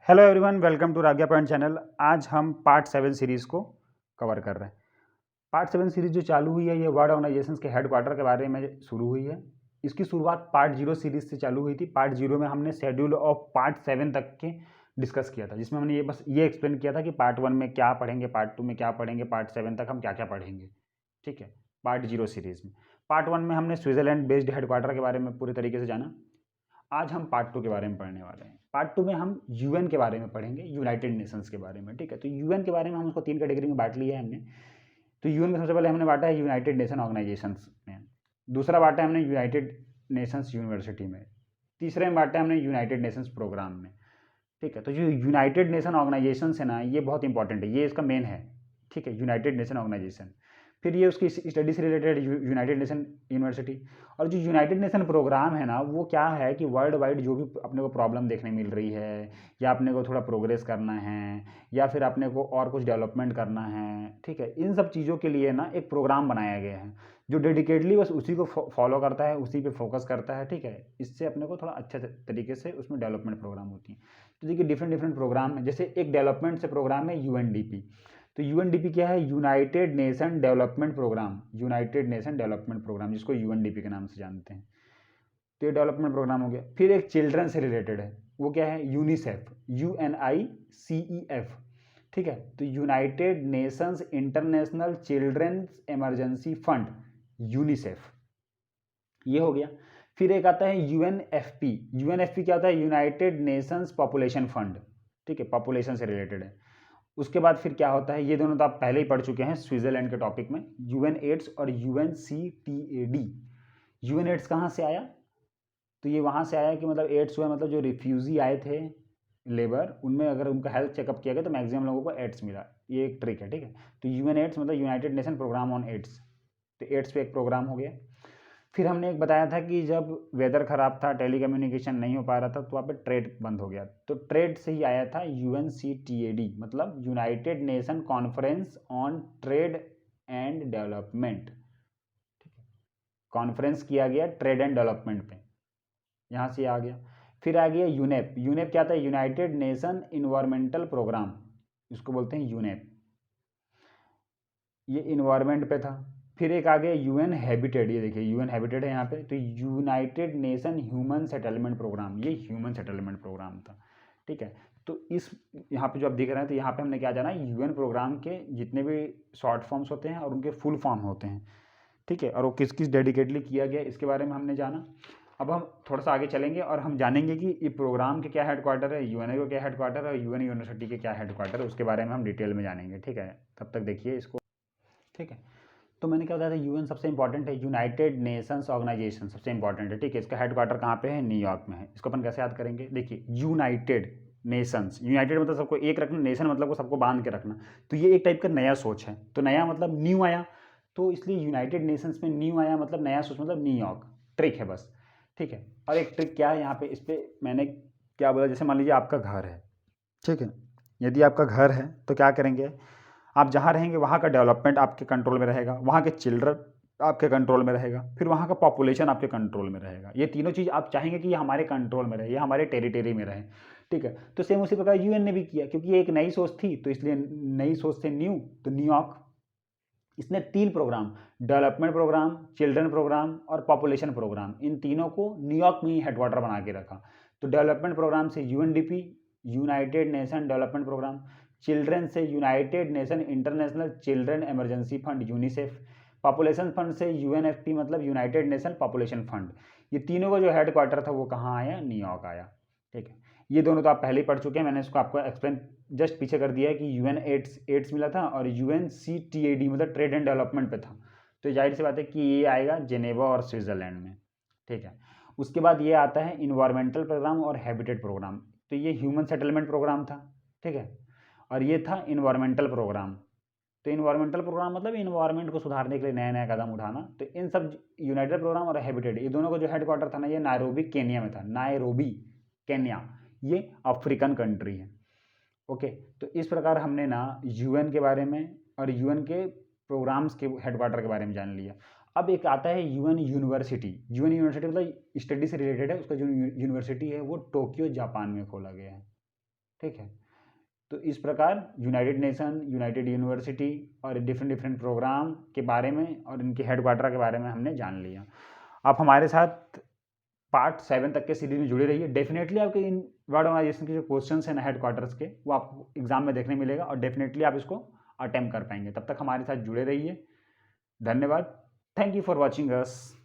Hello everyone, welcome to राग्या point channel. आज हम पार्ट 7 सीरीज़ को कवर कर रहे हैं। पार्ट 7 सीरीज़ जो चालू हुई है ये वर्ल्ड ऑर्गेनाइजेशंस के हेडक्वार्टर के बारे में शुरू हुई है। इसकी शुरुआत पार्ट 0 सीरीज़ से चालू हुई थी। पार्ट 0 में हमने शेड्यूल ऑफ पार्ट 7 तक के डिस्कस किया था, जिसमें हमने ये एक्सप्लेन किया था कि पार्ट 1 में क्या पढ़ेंगे, पार्ट 2 में क्या पढ़ेंगे, पार्ट 7 तक हम क्या क्या पढ़ेंगे। ठीक है, पार्ट 0 सीरीज़ में पार्ट 1 में हमने स्विट्ज़रलैंड बेस्ड हेडक्वार्टर के बारे में पूरे तरीके से जाना। आज हम पार्ट 2 के बारे में पढ़ने वाले हैं। पार्ट 2 में हम यूएन के बारे में पढ़ेंगे, यूनाइटेड नेशंस के बारे में। ठीक है, तो यूएन के बारे में हम उसको 3 कैटेगरी में बांट लिया है हमने। तो यूएन में सबसे पहले हमने बांटा है यूनाइटेड नेशन ऑर्गेनाइजेशंस में, दूसरा बांटा है हमने यूनाइटेड नेशंस यूनिवर्सिटी में, तीसरे में बांटा है हमने यूनाइटेड नेशंस प्रोग्राम में। ठीक है, तो जो यूनाइटेड नेशन ऑर्गेनाइजेशन है ना, ये बहुत इंपॉर्टेंट है, ये इसका मेन है। ठीक है, यूनाइटेड नेशन ऑर्गेनाइजेशन, फिर ये उसकी स्टडी से रिलेटेड यूनाइटेड नेशन यूनिवर्सिटी। और जो यूनाइटेड नेशन प्रोग्राम है ना, वो क्या है कि वर्ल्ड वाइड जो भी अपने को प्रॉब्लम देखने मिल रही है, या अपने को थोड़ा प्रोग्रेस करना है, या फिर अपने को और कुछ डेवलपमेंट करना है, ठीक है, इन सब चीज़ों के लिए ना एक प्रोग्राम बनाया गया है जो डेडिकेटली बस उसी को फॉलो करता है, उसी पे फोकस करता है। ठीक है, इससे अपने को थोड़ा अच्छे तरीके से उसमें डेवलपमेंट प्रोग्राम होती है। तो देखिए डिफरेंट डिफरेंट प्रोग्राम है। जैसे एक डेवलपमेंट से प्रोग्राम है यूएनडीपी। तो यूएनडीपी क्या है? United Nation Development Programme, United Nation Development Programme, जिसको यूएनडीपी के नाम से जानते हैं। तो ये डेवलपमेंट प्रोग्राम हो गया। फिर एक चिल्ड्रन से रिलेटेड है, वो क्या है? UNICEF, UNICEF। ठीक है, तो United Nations International Children's Emergency Fund, UNICEF, ये हो गया। फिर एक आता है यूएनएफपी। यूएनएफपी क्या होता है? United Nations population fund. ठीक है, पॉपुलेशन से रिलेटेड है। उसके बाद फिर क्या होता है, ये दोनों तो आप पहले ही पढ़ चुके हैं स्विट्जरलैंड के टॉपिक में, यूएन एड्स और UNCTAD। यूएन एड्स कहाँ से आया? तो ये वहाँ से आया कि मतलब एड्स हुआ, मतलब जो रिफ्यूजी आए थे लेबर, उनमें अगर उनका हेल्थ चेकअप किया गया तो मैक्सिमम लोगों को एड्स मिला। ये एक ट्रिक है। ठीक है, तो यूएन एड्स मतलब United Nation programme on AIDS. तो एड्स पे एक प्रोग्राम हो गया। फिर हमने एक बताया था कि जब वेदर ख़राब था, टेलीकम्युनिकेशन नहीं हो पा रहा था, तो वहाँ पे ट्रेड बंद हो गया। तो ट्रेड से ही आया था UNCTAD, मतलब United nation conference on trade and development. ठीक है, कॉन्फ्रेंस किया गया ट्रेड एंड डेवलपमेंट पे, यहाँ से आ गया। फिर आ गया यूनेप। यूनेप क्या था? यूनाइटेड नेशन इन्वायरमेंटल प्रोग्राम, इसको बोलते हैं यूनेप, ये इन्वायरमेंट पे था। फिर एक आ गया यूएन हैबिटेट। ये देखिए यूएन हैबिटेट है यहाँ पे, तो United Nation human settlement programme, ये ह्यूमन सेटलमेंट प्रोग्राम था। ठीक है, तो इस यहाँ पे जो आप देख रहे हैं, तो यहाँ पे हमने क्या जाना, यूएन प्रोग्राम के जितने भी शॉर्ट फॉर्म्स होते हैं और उनके फुल फॉर्म होते हैं। ठीक है, और वो किस किस डेडिकेटली किया गया, इसके बारे में हमने जाना। अब हम थोड़ा सा आगे चलेंगे और हम जानेंगे कि ये प्रोग्राम के क्या हेडक्वार्टर है, यूएनए का क्या हेडक्वार्टर है, और यूएन यूनिवर्सिटी के क्या हेडक्वार्टर है, उसके बारे में हम डिटेल में जानेंगे। ठीक है, तब तक देखिए इसको। ठीक है, तो मैंने क्या बताया था, यूएन सबसे इंपॉर्टेंट है, यूनाइटेड नेशंस ऑर्गेनाइजेशन सबसे इंपॉर्टेंट है। ठीक है, इसका हेडक्वार्टर कहाँ पे है? न्यूयॉर्क में है। इसको अपन कैसे याद करेंगे? देखिए यूनाइटेड नेशंस, यूनाइटेड मतलब सबको एक रखना, नेशन मतलब को सबको बांध के रखना। तो ये एक टाइप का नया सोच है, तो नया मतलब न्यू आया, तो इसलिए यूनाइटेड नेशंस में न्यू आया, मतलब नया सोच, मतलब न्यूयॉर्क। ट्रिक है बस। ठीक है, और एक ट्रिक क्या है यहाँ पे, इस पर मैंने क्या बोला, जैसे मान लीजिए आपका घर है। ठीक है, यदि आपका घर है तो क्या करेंगे, आप जहाँ रहेंगे वहाँ का डेवलपमेंट आपके कंट्रोल में रहेगा, वहाँ के चिल्ड्रन आपके कंट्रोल में रहेगा, फिर वहाँ का पॉपुलेशन आपके कंट्रोल में रहेगा। ये तीनों चीज़ आप चाहेंगे कि ये हमारे कंट्रोल में रहे, ये हमारे टेरिटरी में रहे। ठीक है, तो सेम उसी प्रकार यूएन ने भी किया, क्योंकि ये एक नई सोच थी, तो इसलिए नई सोच से न्यू, तो न्यूयॉर्क। इसने 3 programme, development programme, children programme और पॉपुलेशन प्रोग्राम, इन तीनों को न्यूयॉर्क में ही हेडक्वार्टर बना के रखा। तो डेवलपमेंट प्रोग्राम से UNDP, United Nation Development programme, children से United Nation International Children Emergency Fund UNICEF, population fund से यूएनएफपी मतलब यूनाइटेड नेशन पॉपुलेशन फंड। ये तीनों का जो हेडक्वार्टर था वो कहाँ आया? न्यूयॉर्क आया। ठीक है, ये दोनों तो आप पहले ही पढ़ चुके हैं, मैंने इसको आपको एक्सप्लेन जस्ट पीछे कर दिया है कि यूएन एड्स मिला था, और UNCTAD मतलब ट्रेड एंड डेवलपमेंट पे था। तो जाहिर सी बात है कि ये आएगा जेनेवा और स्विट्जरलैंड में। ठीक है, उसके बाद ये आता है इन्वायरमेंटल प्रोग्राम और हैबिटेट प्रोग्राम। तो ये ह्यूमन सेटलमेंट प्रोग्राम था। ठीक है, और ये था इन्वायरमेंटल प्रोग्राम। तो इन्वायरमेंटल प्रोग्राम मतलब इन्वायरमेंट को सुधारने के लिए नया नया कदम उठाना। तो इन सब यूनाइटेड प्रोग्राम और हैबिटेट, ये दोनों का जो हेडक्वार्टर था ना, ये नायरोबी केन्या में था। नायरोबी केन्या, ये अफ्रीकन कंट्री है। ओके, तो इस प्रकार हमने ना यूएन के बारे में और यूएन के प्रोग्राम्स के हेडक्वार्टर के बारे में जान लिया। अब एक आता है यूएन यूनिवर्सिटी। यूएन यूनिवर्सिटी मतलब स्टडी से रिलेटेड है, उसका जो यूनिवर्सिटी है वो टोक्यो जापान में खोला गया है। ठीक है। तो इस प्रकार यूनाइटेड नेशन, यूनाइटेड यूनिवर्सिटी और डिफरेंट प्रोग्राम के बारे में और इनके हेडक्वार्टर के बारे में हमने जान लिया। आप हमारे साथ पार्ट 7 तक के सीरीज में जुड़े रहिए। डेफिनेटली आपके इन वर्ड ऑर्गेनाइजेशन के जो क्वेश्चंस हैं ना हेडक्वार्टर्स के, वो आपको एग्जाम में देखने मिलेगा और डेफिनेटली आप इसको अटेम्प्ट कर पाएंगे। तब तक हमारे साथ जुड़े रहिए। धन्यवाद। Thank you for watching us.